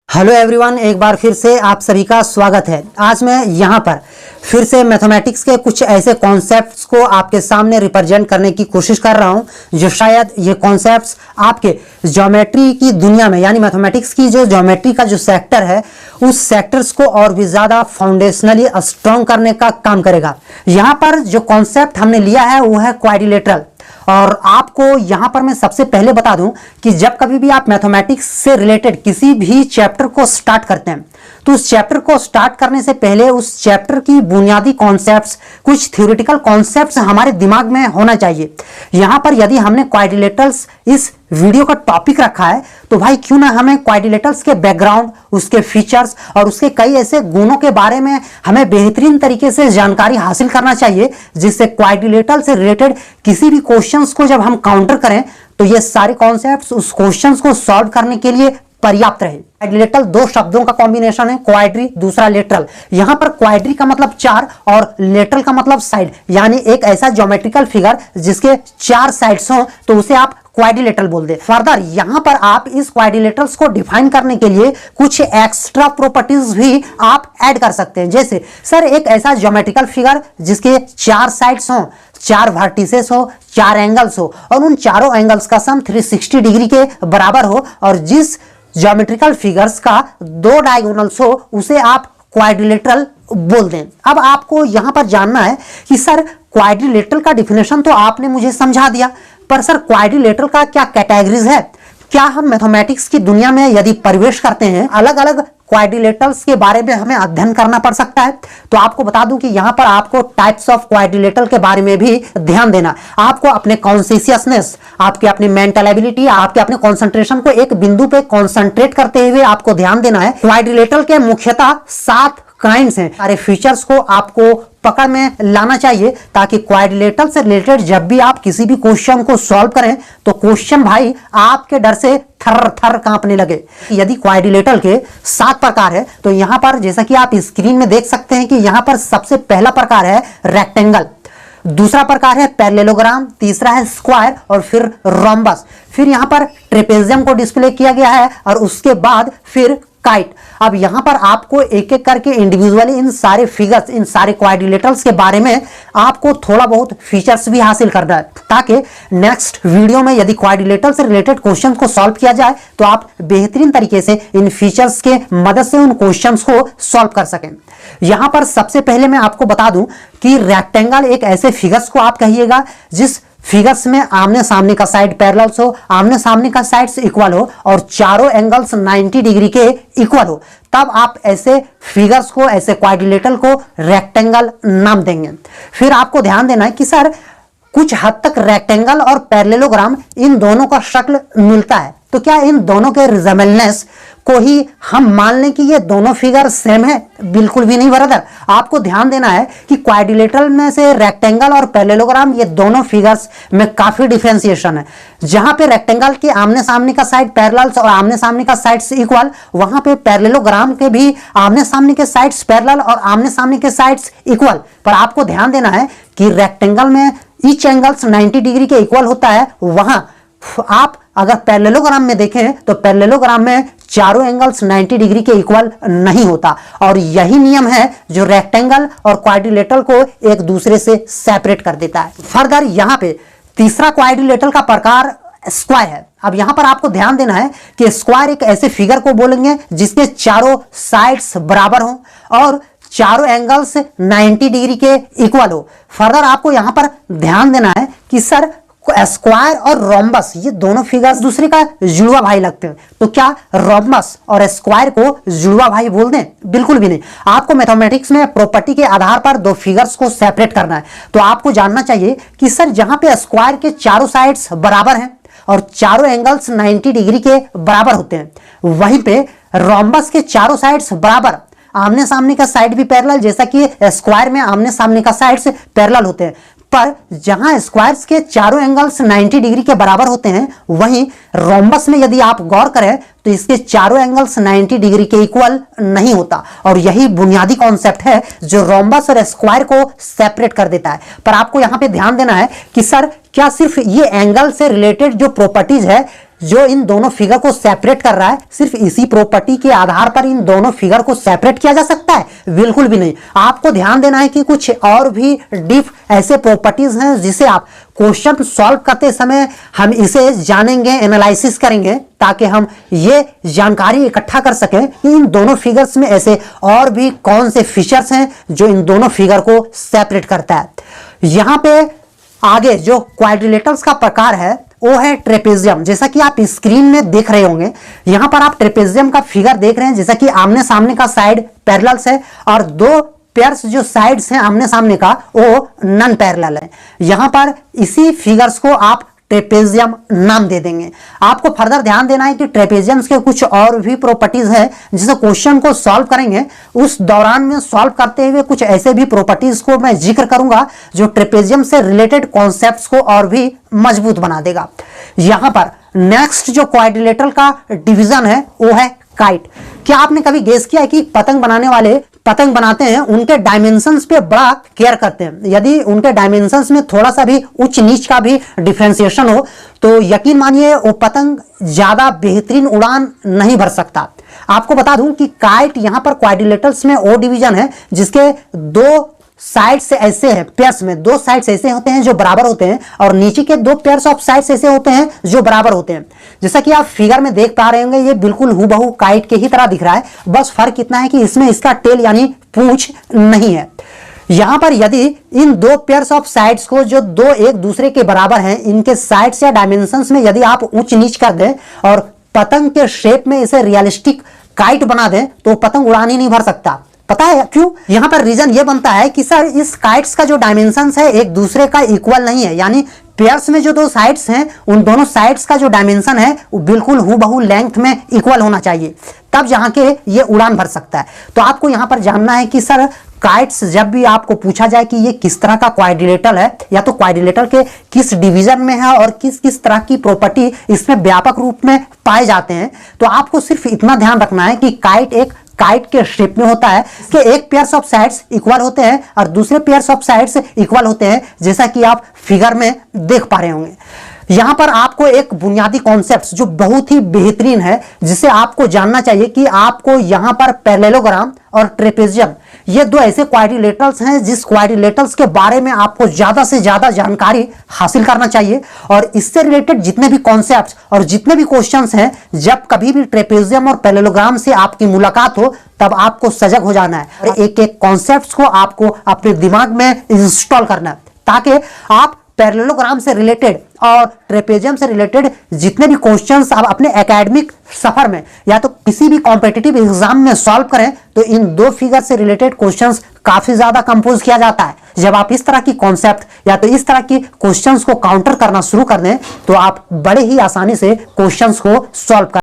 Hello everyone, एक बार फिर से आप सभी का स्वागत है। आज मैं यहाँ पर फिर से मैथमेटिक्स के कुछ ऐसे कॉन्सेप्ट्स को आपके सामने रिप्रेजेंट करने की कोशिश कर रहा हूँ जो शायद ये कॉन्सेप्ट्स आपके ज्योमेट्री की दुनिया में यानी मैथमेटिक्स की जो ज्योमेट्री का जो सेक्टर है उस सेक्टर्स को और भी ज़्यादा फाउंडेशनली स्ट्रॉन्ग करने का काम करेगा। यहाँ पर जो कॉन्सेप्ट हमने लिया है वो है क्वाड्रिलेटरल। और आपको यहां पर मैं सबसे पहले बता दूं कि जब कभी भी आप मैथमेटिक्स से रिलेटेड किसी भी चैप्टर को स्टार्ट करते हैं तो उस चैप्टर को स्टार्ट करने से पहले उस चैप्टर की बुनियादी कॉन्सेप्ट्स, कुछ थ्योरेटिकल कॉन्सेप्ट्स हमारे दिमाग में होना चाहिए। यहां पर यदि हमने क्वाड्रिलेटरल्स इस वीडियो का टॉपिक रखा है तो भाई क्यों ना हमें क्वाड्रिलेटरल्स के बैकग्राउंड, उसके फीचर्स और उसके कई ऐसे गुणों के बारे में हमें बेहतरीन तरीके से जानकारी हासिल करना चाहिए, जिससे क्वाड्रिलेटरल से रिलेटेड किसी भी क्वेश्चंस को जब हम काउंटर करें तो ये सारे कॉन्सेप्ट्स उस क्वेश्चंस को सॉल्व करने के लिए पर्याप्त रहे। क्वाड्रिलेटरल दो शब्दों का कॉम्बिनेशन है, क्वाड्री दूसरा लेटरल। यहां पर क्वाड्री का मतलब चार और लेटरल का मतलब साइड, यानी एक ऐसा ज्योमेट्रिकल फिगर जिसके चार साइड्स हों तो उसे आप क्वाड्रिलेटरल बोल दे। फर्दर यहां पर आप इस क्वाड्रिलेटरल्स को डिफाइन करने के लिए कुछ एक्स्ट्रा प्रॉपर्टीज भी आप ऐड कर सकते हैं। जैसे सर एक ऐसा ज्योमेट्रिकल फिगर जिसके चार साइड्स हों, चार वर्टिसेस हो, चार एंगल्स हो और उन चारों एंगल्स का सम 360 डिग्री के बराबर हो और जिस ज्योमेट्रिकल फिगर्स का दो डायगोनल्स हो उसे आप क्वाड्रिलेटरल बोल दें। अब आपको यहां पर जानना है कि सर क्वाड्रिलेटरल का डिफिनेशन तो आपने मुझे समझा दिया, पर सर क्वाड्रिलेटरल का क्या कैटेगरीज है? क्या हम मैथमेटिक्स की दुनिया में यदि प्रवेश करते हैं अलग अलग क्वाड्रिलेटरल्स के बारे में हमें अध्ययन करना पड़ सकता है? तो आपको बता दूं कि यहां पर आपको टाइप्स ऑफ क्वाड्रिलेटरल के बारे में भी ध्यान देना। आपको अपने कॉन्शियसनेस, आपके अपने मेंटल एबिलिटी, आपके अपने कंसंट्रेशन को एक बिंदु पे कॉन्सेंट्रेट करते हुए आपको ध्यान देना है। क्वाड्रिलेटरल के मुख्यतः 7 काइंड्स हैं। सारे फीचर्स को आपको पकड़ में लाना चाहिए ताकि क्वाड्रिलेटरल से रिलेटेड जब भी आप किसी भी क्वेश्चन को सॉल्व करें तो क्वेश्चन भाई आपके डर से थर थर कांपने लगे। यदि क्वाड्रिलेटरल के 7 प्रकार है तो यहां पर जैसा कि आप स्क्रीन में देख सकते हैं कि यहां पर सबसे पहला प्रकार है रेक्टेंगल, दूसरा प्रकार है पैरेललोग्राम, तीसरा है स्क्वायर और फिर रोम्बस, फिर यहां पर ट्रेपेजियम को डिस्प्ले किया गया है और उसके बाद फिर काइट। अब यहां पर आपको एक एक करके इंडिविजुअली इन सारे फिगर्स, इन सारे क्वाड्रिलेटरल्स के बारे में आपको थोड़ा बहुत फीचर्स भी हासिल करना है ताकि नेक्स्ट वीडियो में यदि क्वाड्रिलेटरल से रिलेटेड क्वेश्चंस को सॉल्व किया जाए तो आप बेहतरीन तरीके से इन फीचर्स के मदद से उन क्वेश्चंस को सॉल्व कर सकें। यहां पर सबसे पहले मैं आपको बता दूं कि रेक्टेंगल एक ऐसे फिगर्स को आप कहिएगा जिस फिगर्स में आमने सामने का साइड पैरेलल्स हो, आमने सामने का साइड्स इक्वल हो और चारों एंगल्स 90 डिग्री के इक्वल हो, तब आप ऐसे फिगर्स को, ऐसे क्वाड्रिलेटरल को रेक्टेंगल नाम देंगे। फिर आपको ध्यान देना है कि सर कुछ हद तक रेक्टेंगल और पैरेललोग्राम इन दोनों का शक्ल मिलता है, तो क्या इन दोनों के रिजेम्बलेंस को ही हम मान लें कि ये दोनों फिगर सेम है? बिल्कुल भी नहीं ब्रदर। आपको ध्यान देना है कि क्वाड्रिलेटरल में से रेक्टेंगल और पैरेललोग्राम ये दोनों फिगर्स में काफी डिफरेंशिएशन है। जहां पे रेक्टेंगल के आमने सामने का साइड पैरेलल्स और आमने सामने का साइड्स इक्वल, वहां पे पैरेललोग्राम के भी आमने सामने के साइड्स पैरेलल और आमने सामने के साइड्स इक्वल। पर आपको ध्यान देना है कि रेक्टेंगल में ईच एंगल्स 90 डिग्री के इक्वल होता है, वहां आप अगर पैरेललोग्राम में देखें तो पैरेललोग्राम में चारों एंगल्स 90 डिग्री के इक्वल नहीं होता और यही नियम है जो रेक्टेंगल और क्वाड्रिलेटरल को एक दूसरे से सेपरेट कर देता है। फर्दर यहां पे तीसरा क्वाड्रिलेटरल का प्रकार स्क्वायर है। अब यहां पर आपको ध्यान देना है कि स्क्वायर एक ऐसे फिगर को बोलेंगे जिसके चारों साइड्स बराबर हों और चारों एंगल्स 90 डिग्री के इक्वल हो। फर्दर आपको यहां पर ध्यान देना है कि सर स्क्वायर और रोम्बस ये दोनों फिगर्स दूसरे का जुड़वा भाई लगते हैं, तो क्या रोम्बस और स्क्वायर को जुड़वा भाई बोल दें? बिल्कुल भी नहीं। आपको मैथमेटिक्स में प्रॉपर्टी के आधार पर दो फिगर्स को सेपरेट करना है, तो आपको जानना चाहिए कि सर जहां पे स्क्वायर के चारों साइड्स बराबर हैं और चारों एंगल्स 90 डिग्री के बराबर होते हैं, वहीं पे रोम्बस के चारों साइड्स बराबर, आमने सामने का साइड भी पैरेलल, जैसा कि स्क्वायर में आमने सामने का साइड्स पैरेलल होते हैं, पर जहां स्क्वायर्स के चारों एंगल्स 90 डिग्री के बराबर होते हैं वहीं रोम्बस में यदि आप गौर करें तो इसके चारों एंगल्स 90 डिग्री के इक्वल नहीं होता और यही बुनियादी कॉन्सेप्ट है जो रोम्बस और स्क्वायर को सेपरेट कर देता है। पर आपको यहां पे ध्यान देना है कि सर क्या सिर्फ ये एंगल से रिलेटेड जो प्रॉपर्टीज है जो इन दोनों फिगर को सेपरेट कर रहा है, सिर्फ इसी प्रॉपर्टी के आधार पर इन दोनों फिगर को सेपरेट किया जा सकता है? बिल्कुल भी नहीं। आपको ध्यान देना है कि कुछ और भी डीप ऐसे प्रॉपर्टीज हैं जिसे आप क्वेश्चन सॉल्व करते समय हम इसे जानेंगे, एनालिसिस करेंगे, ताकि हम ये जानकारी इकट्ठा कर सकें कि इन दोनों फिगर्स में ऐसे और भी कौन से फीचर्स हैं जो इन दोनों फिगर को सेपरेट करता है। यहां पे आगे जो क्वाड्रिलेटरल्स का प्रकार है वो है ट्रेपेजियम। जैसा कि आप स्क्रीन में देख रहे होंगे, यहां पर आप ट्रेपेजियम का फिगर देख रहे हैं। जैसा कि आमने सामने का साइड पैरेलल्स है और दो पेयर्स जो साइड्स हैं आमने सामने का वो नॉन पैरेलल है। यहां पर इसी फिगर्स को आप ट्रेपेजियम नाम दे देंगे। आपको फर्दर ध्यान देना है कि ट्रेपेजियम्स के कुछ और भी प्रॉपर्टीज है, जिसे क्वेश्चन को सॉल्व करेंगे उस दौरान में सॉल्व करते हुए कुछ ऐसे भी प्रॉपर्टीज को मैं जिक्र करूंगा जो ट्रेपेजियम से रिलेटेड कॉन्सेप्ट्स को और भी मजबूत बना देगा। यहां पर नेक्स्ट जो क्वाड्रिलेटरल का डिवीजन है वो है काइट। क्या आपने कभी गेस किया है कि पतंग बनाने वाले पतंग बनाते हैं, उनके डायमेंशंस पे बड़ा केयर करते हैं। यदि उनके डायमेंशंस में थोड़ा सा भी उच्च नीच का भी डिफरेंशिएशन हो तो यकीन मानिए वो पतंग ज्यादा बेहतरीन उड़ान नहीं भर सकता। आपको बता दूं कि काइट यहां पर क्वाड्रिलेटरल्स में वो डिवीजन है जिसके दो साइड्स ऐसे हैं, पेयर्स में दो साइड्स ऐसे होते हैं जो बराबर होते हैं और नीचे के दो पेयर्स ऑफ साइड्स ऐसे होते हैं जो बराबर होते हैं। जैसा कि आप फिगर में देख पा रहे होंगे, ये बिल्कुल हूबहू काइट के ही तरह दिख रहा है, बस फर्क इतना है कि इसमें इसका टेल यानी पूंछ नहीं है। यहां पर यदि इन दो पेयर्स ऑफ साइड्स को जो दो एक दूसरे के बराबर हैं, इनके साइड्स या डायमेंशंस में यदि आप ऊंच नीच कर दें और पतंग के शेप में इसे रियलिस्टिक काइट बना दें तो पतंग उड़ान ही नहीं भर सकता। पता है क्यों? यहां पर रीजन ये बनता है कि सर इस काइट्स का जो डायमेंशंस है एक दूसरे का इक्वल नहीं है, यानी पेयर्स में जो दो साइड्स हैं उन दोनों साइड्स का जो डायमेंशन है वो बिल्कुल हूबहू लेंथ में इक्वल होना चाहिए, तब जहां के ये उड़ान भर सकता है। तो आपको यहां पर जानना है कि सर काइट्स जब भी आपको पूछा जाए कि ये किस तरह का क्वाड्रिलेटरल है या तो क्वाड्रिलेटरल के किस डिवीजन में है और किस किस तरह की प्रॉपर्टी इसमें व्यापक रूप में पाए जाते हैं, तो आपको सिर्फ इतना ध्यान रखना है कि काइट एक काइट के शेप में होता है। इसके एक पेयर्स ऑफ साइड्स इक्वल होते हैं और दूसरे पेयर्स ऑफ साइड्स इक्वल होते हैं, जैसा कि आप फिगर में देख पा रहे होंगे। यहां पर आपको एक बुनियादी कॉन्सेप्ट जो बहुत ही बेहतरीन है जिसे आपको जानना चाहिए कि आपको यहां पर पैरेललोग्राम और ट्रेपेजियम ये दो ऐसे क्वाड्रिलेटरल्स हैं जिस क्वाड्रिलेटरल्स के बारे में आपको ज्यादा से ज्यादा जानकारी हासिल करना चाहिए और इससे रिलेटेड जितने भी कॉन्सेप्ट्स और जितने भी क्वेश्चंस हैं, जब कभी भी ट्रेपेजियम और पैरेललोग्राम से आपकी मुलाकात हो तब आपको सजग हो जाना है। एक एक कॉन्सेप्ट्स को आपको अपने दिमाग में इंस्टॉल करना है ताकि आप पैरेललोग्राम से रिलेटेड और ट्रेपेजियम से रिलेटेड जितने भी क्वेश्चंस आप अपने एकेडमिक सफर में या तो किसी भी कॉम्पिटिटिव एग्जाम में सॉल्व करें तो इन दो फिगर से रिलेटेड क्वेश्चंस काफी ज्यादा कंपोज किया जाता है। जब आप इस तरह की कॉन्सेप्ट या तो इस तरह की क्वेश्चंस को काउंटर करना शुरू कर दें तो आप बड़े ही आसानी से क्वेश्चंस को सॉल्व कर